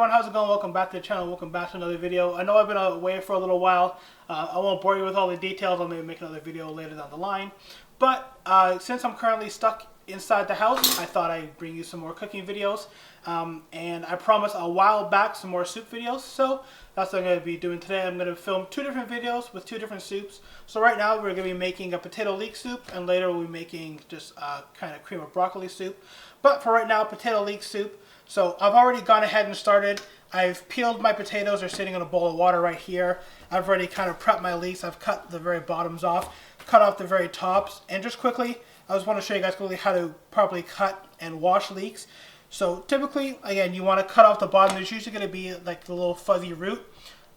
everyone, how's it going? Welcome back to the channel, welcome back to another video. I know I've been away for a little while. I won't bore you with all the details. I'll maybe make another video later down the line. But since I'm currently stuck inside the house, I thought I'd bring you some more cooking videos. And I promised a while back some more soup videos, so that's what I'm going to be doing today. I'm going to film two different videos with two different soups. So right now we're going to be making a potato leek soup, and later we'll be making just kind of cream of broccoli soup. But for right now, potato leek soup. So I've already gone ahead and started. I've peeled my potatoes. They're sitting in a bowl of water right here. I've already kind of prepped my leeks. I've cut the very bottoms off, cut off the very tops. And just quickly, I just want to show you guys quickly how to properly cut and wash leeks. So typically, again, you want to cut off the bottom. There's usually going to be like the little fuzzy root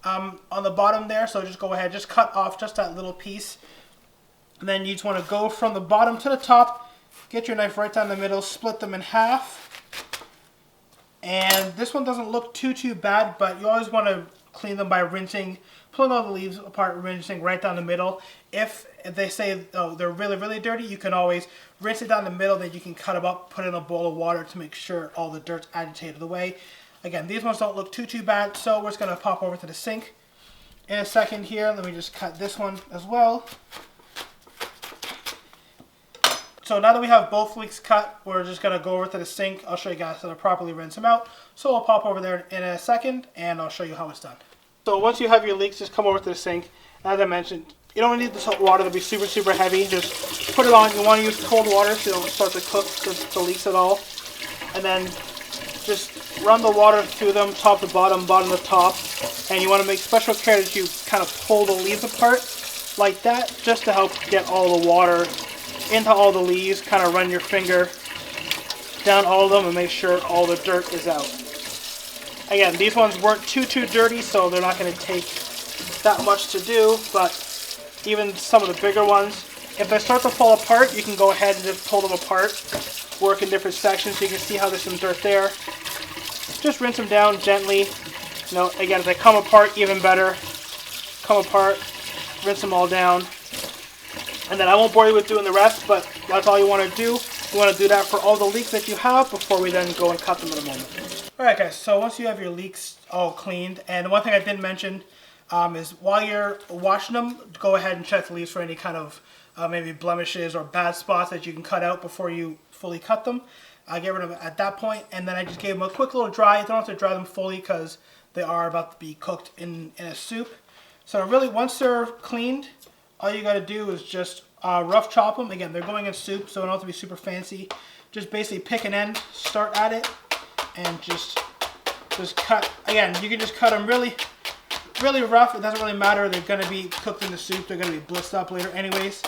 on the bottom there. So just go ahead, just cut off just that little piece. And then you just want to go from the bottom to the top, get your knife right down the middle, split them in half. And this one doesn't look too bad, but you always want to clean them by rinsing, pulling all the leaves apart, rinsing right down the middle. If they say, oh, they're really dirty, you can always rinse it down the middle, then you can cut them up, put in a bowl of water to make sure all the dirt's agitated away. Again, these ones don't look too bad, so we're just going to pop over to the sink in a second here. Let me just cut this one as well. So now that we have both leeks cut, we're just going to go over to the sink. I'll show you guys how to properly rinse them out. So I'll pop over there in a second, and I'll show you how it's done. So once you have your leeks, just come over to the sink. As I mentioned, you don't need this water to be super heavy. Just put it on. You want to use cold water so you don't start to cook the leeks at all. And then just run the water through them, top to bottom, bottom to top. And you want to make special care that you kind of pull the leaves apart like that, just to help get all the water into all the leaves. Kind of run your finger down all of them and make sure all the dirt is out. Again, these ones weren't too dirty, so they're not going to take that much to do, but even some of the bigger ones, if they start to fall apart, you can go ahead and just pull them apart, work in different sections so you can see how there's some dirt there. Just rinse them down gently. You know, again, if they come apart, even better. Come apart, rinse them all down. And then I won't bore you with doing the rest, but that's all you want to do. You want to do that for all the leeks that you have before we then go and cut them in a moment. Alright guys, so once you have your leeks all cleaned, and one thing I didn't mention is while you're washing them, go ahead and check the leaves for any kind of maybe blemishes or bad spots that you can cut out before you fully cut them. Get rid of it at that point, and then I just gave them a quick little dry. You don't have to dry them fully because they are about to be cooked in a soup. So really, once they're cleaned, all you got to do is just rough chop them. Again, they're going in soup, so it don't have to be super fancy. Just basically pick an end, start at it, and just cut. Again, you can just cut them really rough. It doesn't really matter. They're going to be cooked in the soup. They're going to be blitzed up later anyways.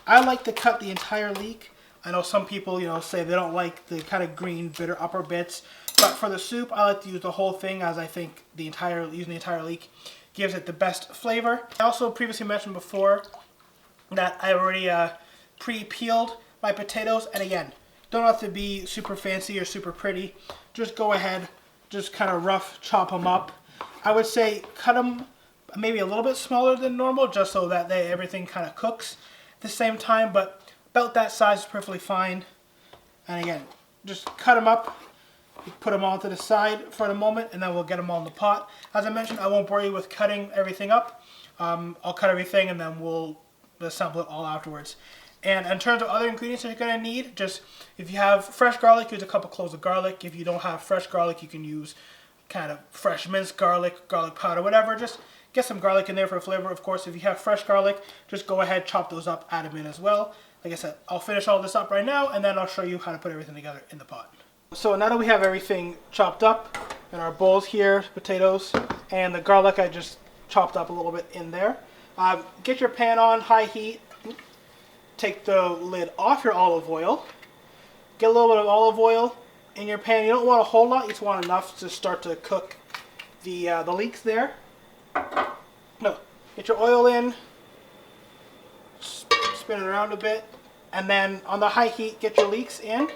I like to cut the entire leek. I know some people, say they don't like the kind of green, bitter upper bits. But for the soup, I like to use the whole thing, as I think using the entire leek gives it the best flavor. I also previously mentioned before that I already pre-peeled my potatoes. And again, don't have to be super fancy or super pretty. Just go ahead, just kind of rough chop them up. I would say cut them maybe a little bit smaller than normal, just so that everything kind of cooks at the same time, but about that size is perfectly fine. And again, just cut them up, put them all to the side for the moment, and then we'll get them all in the pot. As I mentioned, I won't bore you with cutting everything up. I'll cut everything and then we'll assemble it all afterwards. And in terms of other ingredients that you're going to need, just if you have fresh garlic, use a couple cloves of garlic. If you don't have fresh garlic, you can use kind of fresh minced garlic, garlic powder, whatever. Just get some garlic in there for flavor. Of course, if you have fresh garlic, just go ahead, chop those up, add them in as well. Like I said, I'll finish all this up right now, and then I'll show you how to put everything together in the pot. So now that we have everything chopped up in our bowls here, potatoes, and the garlic I just chopped up a little bit in there. Get your pan on high heat. Take the lid off your olive oil. Get a little bit of olive oil in your pan. You don't want a whole lot. You just want enough to start to cook the leeks there. No, get your oil in. Spin it around a bit, and then on the high heat, get your leeks in.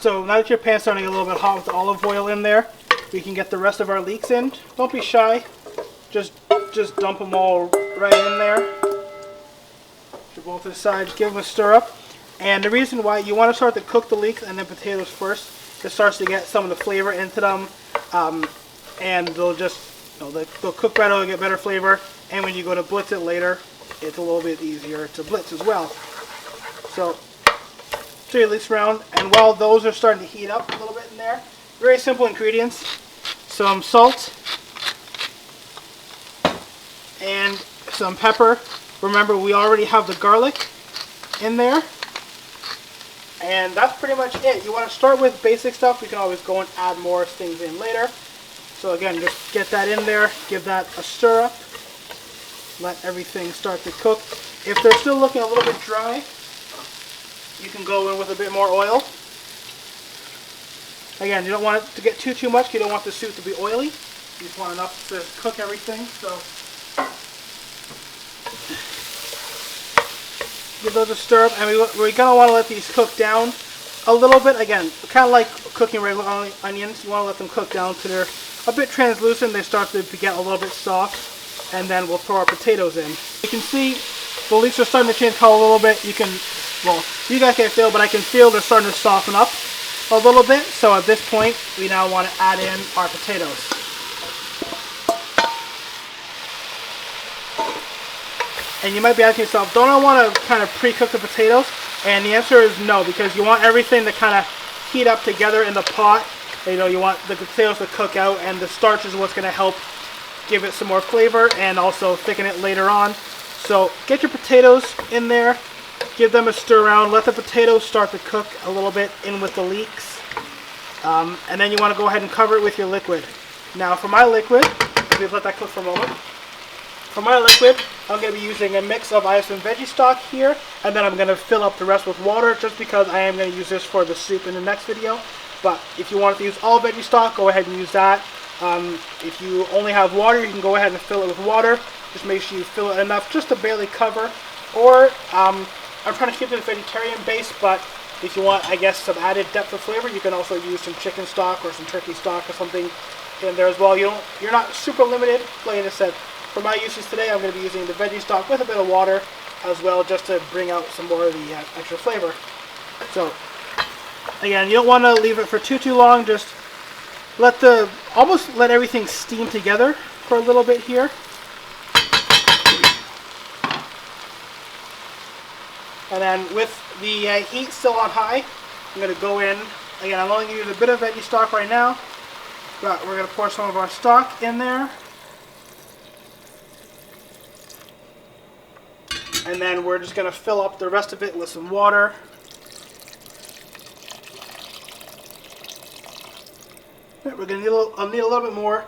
So now that your pan's starting to get a little bit hot with the olive oil in there, we can get the rest of our leeks in. Don't be shy. Just dump them all right in there. Put both to the side. Give them a stir up. And the reason why you want to start to cook the leeks and then potatoes first, it starts to get some of the flavor into them. and they'll just, they'll cook better, they'll get better flavor, and when you go to blitz it later, it's a little bit easier to blitz as well. So, stir your leeks around, and while those are starting to heat up a little bit in there, very simple ingredients, some salt, and some pepper. Remember, we already have the garlic in there. And that's pretty much it. You want to start with basic stuff. You can always go and add more things in later. So again, just get that in there. Give that a stir up. Let everything start to cook. If they're still looking a little bit dry, you can go in with a bit more oil. Again, you don't want it to get too much. You don't want the soup to be oily. You just want enough to cook everything. So give those a stir up, and we're going to want to let these cook down a little bit. Again, kind of like cooking regular onions. You want to let them cook down till they're a bit translucent. They start to get a little bit soft, and then we'll throw our potatoes in. You can see the leeks are starting to change color a little bit. You can, well, you guys can't feel, but I can feel they're starting to soften up a little bit. So at this point, we now want to add in our potatoes. And you might be asking yourself, don't I want to kind of pre-cook the potatoes? And the answer is no, because you want everything to kind of heat up together in the pot. You want the potatoes to cook out, and the starch is what's going to help give it some more flavor and also thicken it later on. So get your potatoes in there, give them a stir around, let the potatoes start to cook a little bit in with the leeks. And then you want to go ahead and cover it with your liquid. Now for my liquid, we'll let that cook for a moment. For my liquid, I'm going to be using a mix of, I have some veggie stock here, and then I'm going to fill up the rest with water, just because I am going to use this for the soup in the next video. But if you want to use all veggie stock, go ahead and use that. If you only have water, you can go ahead and fill it with water. Just make sure you fill it enough just to barely cover. Or, I'm trying to keep it vegetarian base, but if you want, I guess, some added depth of flavor, you can also use some chicken stock or some turkey stock or something in there as well. You're not super limited, like I said. For my uses today, I'm going to be using the veggie stock with a bit of water as well, just to bring out some more of the extra flavor. So, again, you don't want to leave it for too long. Just almost let everything steam together for a little bit here. And then with the heat still on high, I'm going to go in. Again, I'm only going to use a bit of veggie stock right now, but we're going to pour some of our stock in there. And then we're just going to fill up the rest of it with some water. We're going to need a little bit more.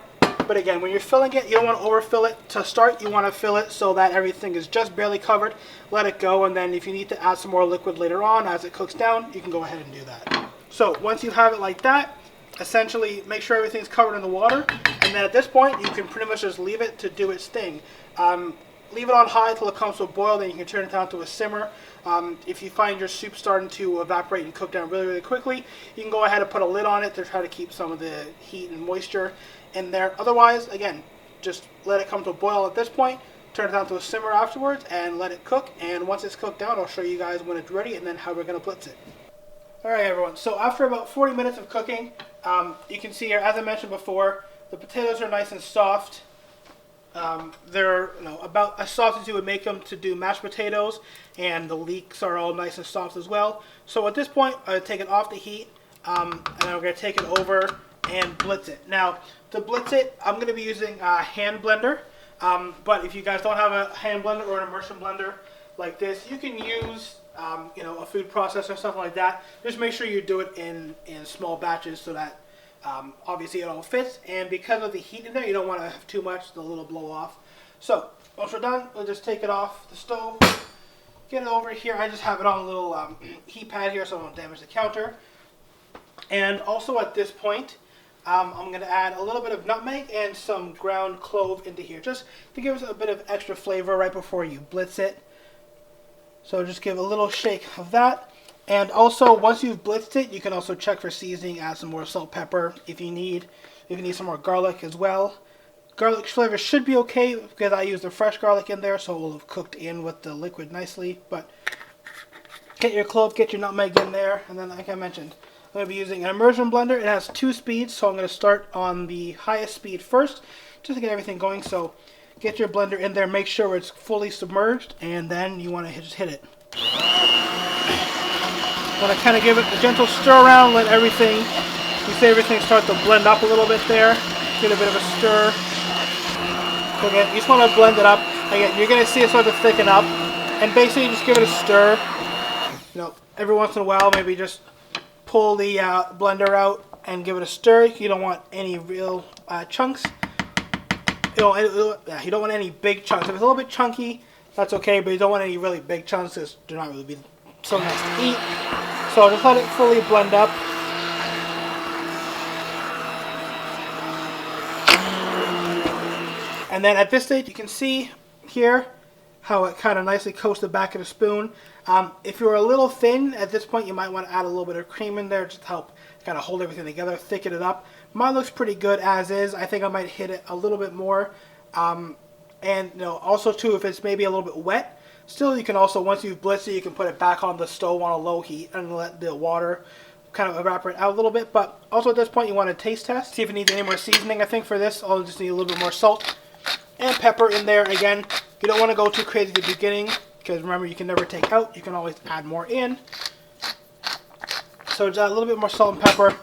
But again, when you're filling it, you don't want to overfill it. To start, you want to fill it so that everything is just barely covered. Let it go, and then if you need to add some more liquid later on as it cooks down, you can go ahead and do that. So once you have it like that, essentially make sure everything's covered in the water. And then at this point, you can pretty much just leave it to do its thing. Leave it on high until it comes to a boil, then you can turn it down to a simmer. If you find your soup starting to evaporate and cook down really quickly, you can go ahead and put a lid on it to try to keep some of the heat and moisture in there. Otherwise, again, just let it come to a boil at this point, turn it down to a simmer afterwards, and let it cook. And once it's cooked down, I'll show you guys when it's ready and then how we're going to blitz it. Alright everyone, so after about 40 minutes of cooking, you can see here, as I mentioned before, the potatoes are nice and soft. They're about as soft as you would make them to do mashed potatoes, and the leeks are all nice and soft as well. So at this point, I take it off the heat, and then we're going to take it over and blitz it. Now, to blitz it, I'm going to be using a hand blender, but if you guys don't have a hand blender or an immersion blender like this, you can use a food processor or something like that. Just make sure you do it in small batches so that obviously it all fits, and because of the heat in there, you don't want to have too much, the little blow off. So once we're done, we'll just take it off the stove, get it over here. I just have it on a little heat pad here so I don't damage the counter. And also at this point, I'm going to add a little bit of nutmeg and some ground clove into here, just to give us a bit of extra flavor right before you blitz it. So just give a little shake of that. And also, once you've blitzed it, you can also check for seasoning, add some more salt, pepper if you need. If you need some more garlic as well. Garlic flavor should be okay because I used the fresh garlic in there, so it will have cooked in with the liquid nicely. But get your clove, get your nutmeg in there, and then like I mentioned, I'm going to be using an immersion blender. It has 2 speeds, so I'm going to start on the highest speed first, just to get everything going. So get your blender in there, make sure it's fully submerged, and then you want to just hit it. Want to kind of give it a gentle stir around, let everything, you see everything start to blend up a little bit there. Get a bit of a stir. So again, you just want to blend it up. Again, you're going to see it start to thicken up, and basically just give it a stir. You know, every once in a while, maybe just pull the blender out and give it a stir. You don't want any real chunks. You don't want any big chunks. If it's a little bit chunky, that's okay, but you don't want any really big chunks because they're not really be so nice to eat. So just let it fully blend up. And then at this stage, you can see here how it kind of nicely coats the back of the spoon. If you're a little thin at this point, you might want to add a little bit of cream in there just to help kind of hold everything together, thicken it up. Mine looks pretty good as is. I think I might hit it a little bit more. And you know, also too, if it's maybe a little bit wet, still you can also, once you've blitzed it, you can put it back on the stove on a low heat and let the water kind of evaporate out a little bit. But also at this point, you want to taste test, see if it needs any more seasoning. I think for this, I'll just need a little bit more salt and pepper in there. Again, you don't want to go too crazy at the beginning, because remember, you can never take out. You can always add more in. So just add a little bit more salt and pepper.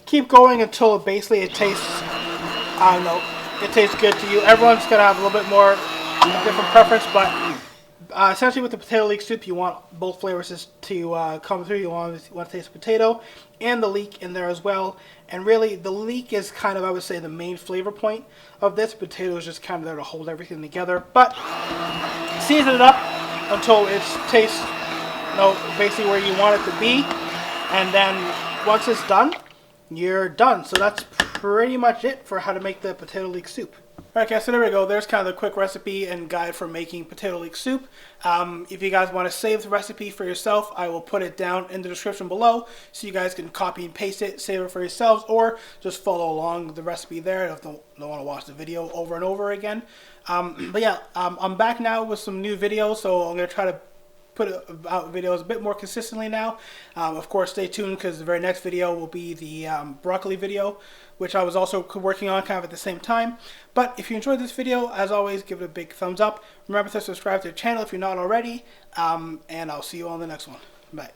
Keep going until basically it tastes, I don't know, it tastes good to you. Everyone's going to have a little bit more different preference, but essentially with the potato leek soup, you want both flavors to come through. You want to taste the potato and the leek in there as well. And really, the leek is kind of, I would say, the main flavor point of this. Potato is just kind of there to hold everything together. But season it up until it tastes, you know, basically where you want it to be. And then once it's done, you're done. So that's pretty much it for how to make the potato leek soup. Alright guys, so there we go. There's kind of the quick recipe and guide for making potato leek soup. If you guys want to save the recipe for yourself, I will put it down in the description below so you guys can copy and paste it, save it for yourselves, or just follow along the recipe there if you don't want to watch the video over and over again. But yeah, I'm back now with some new videos, so I'm going to try to put out videos a bit more consistently now. Of course, stay tuned because the very next video will be the broccoli video, which I was also working on kind of at the same time. But if you enjoyed this video, as always, give it a big thumbs up. Remember to subscribe to the channel if you're not already, and I'll see you on the next one. Bye.